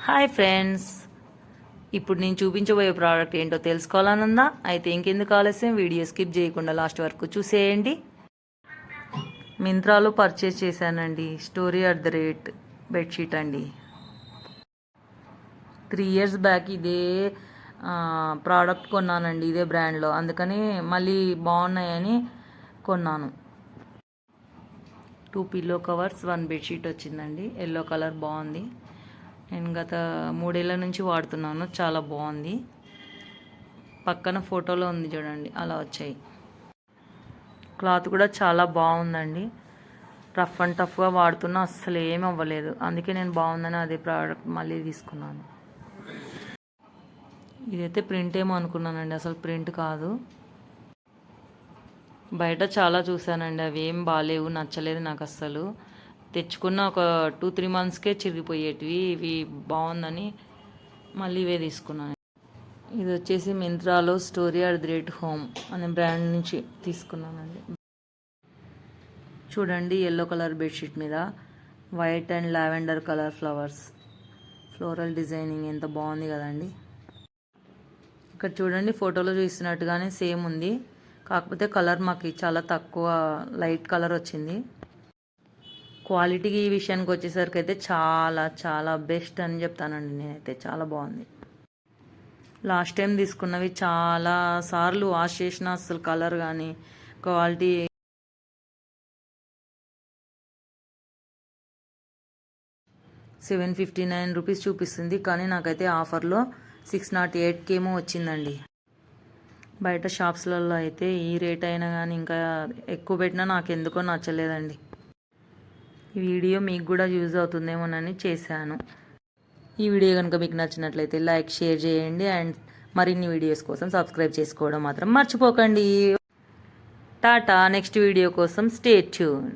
Hi friends, ఇప్పుడు నేను చూపించబోయే ప్రోడక్ట్ ఏంటో తెలుసుకోవాలనుందా? అయితే ఇంకెందుకు ఆలస్యం, వీడియో స్కిప్ చేయకుండా లాస్ట్ వరకు చూసేయండి. మింత్రాలో పర్చేస్ చేశానండి. స్టోరీ@రేట్ బెడ్షీట్ అండి. 3 years బ్యాక్ ఇదే ప్రోడక్ట్ కొన్నానండి, ఇదే బ్రాండ్లో. అందుకని మళ్ళీ బాగున్నాయని కొన్నాను. 2 పిల్లో కవర్స్, 1 బెడ్షీట్ వచ్చిందండి. ఎల్లో కలర్ బాగుంది. నేను గత 3 ఏళ్ళ నుంచి వాడుతున్నాను, చాలా బాగుంది. పక్కన ఫోటోలో ఉంది చూడండి, అలా వచ్చాయి. క్లాత్ కూడా చాలా బాగుందండి. రఫ్ అండ్ టఫ్గా వాడుతున్నా అస్సలు ఏమి అవ్వలేదు. అందుకే నేను బాగుందని అదే ప్రోడక్ట్ మళ్ళీ తీసుకున్నాను. ఇదైతే ప్రింట్ ఏమో అనుకున్నానండి, అసలు ప్రింట్ కాదు. బయట చాలా చూశానండి, అవి ఏం బాగాలేవు, నచ్చలేదు నాకు అస్సలు. తెచ్చుకున్న ఒక 2-3 monthsకే చిరిగిపోయేటివి. ఇవి బాగుందని మళ్ళీ ఇవే తీసుకున్నాను. ఇది వచ్చేసి మింత్రాలో స్టోరీ@రేట్ హోమ్ అనే బ్రాండ్ నుంచి తీసుకున్నానండి. చూడండి, ఎల్లో కలర్ బెడ్షీట్ మీద white and lavender colour floral designing ఎంత బాగుంది కదండి. ఇక్కడ చూడండి, ఫోటోలో చూస్తున్నట్టుగానే సేమ్ ఉంది. కాకపోతే కలర్ మాకు చాలా తక్కువ లైట్ కలర్ వచ్చింది. క్వాలిటీకి ఈ విషయానికి వచ్చేసరికి అయితే చాలా చాలా బెస్ట్ అని చెప్తానండి నేనైతే. చాలా బాగుంది. లాస్ట్ టైం తీసుకున్నవి చాలా సార్లు వాష్ చేసిన అసలు కలర్ కానీ క్వాలిటీ ₹759 చూపిస్తుంది. కానీ నాకైతే ఆఫర్లో 608కేమో వచ్చిందండి. బయట షాప్స్లలో అయితే ఈ రేట్ అయినా కానీ ఇంకా ఎక్కువ పెట్టినా నాకు ఎందుకో నచ్చలేదండి. ఈ వీడియో మీకు కూడా యూజ్ అవుతుందేమోనని చేశాను. ఈ వీడియో కనుక మీకు నచ్చినట్లయితే లైక్, షేర్ చేయండి. అండ్ మరిన్ని వీడియోస్ కోసం సబ్స్క్రైబ్ చేసుకోవడం మాత్రం మర్చిపోకండి. టాటా. నెక్స్ట్ వీడియో కోసం స్టే ట్యూన్.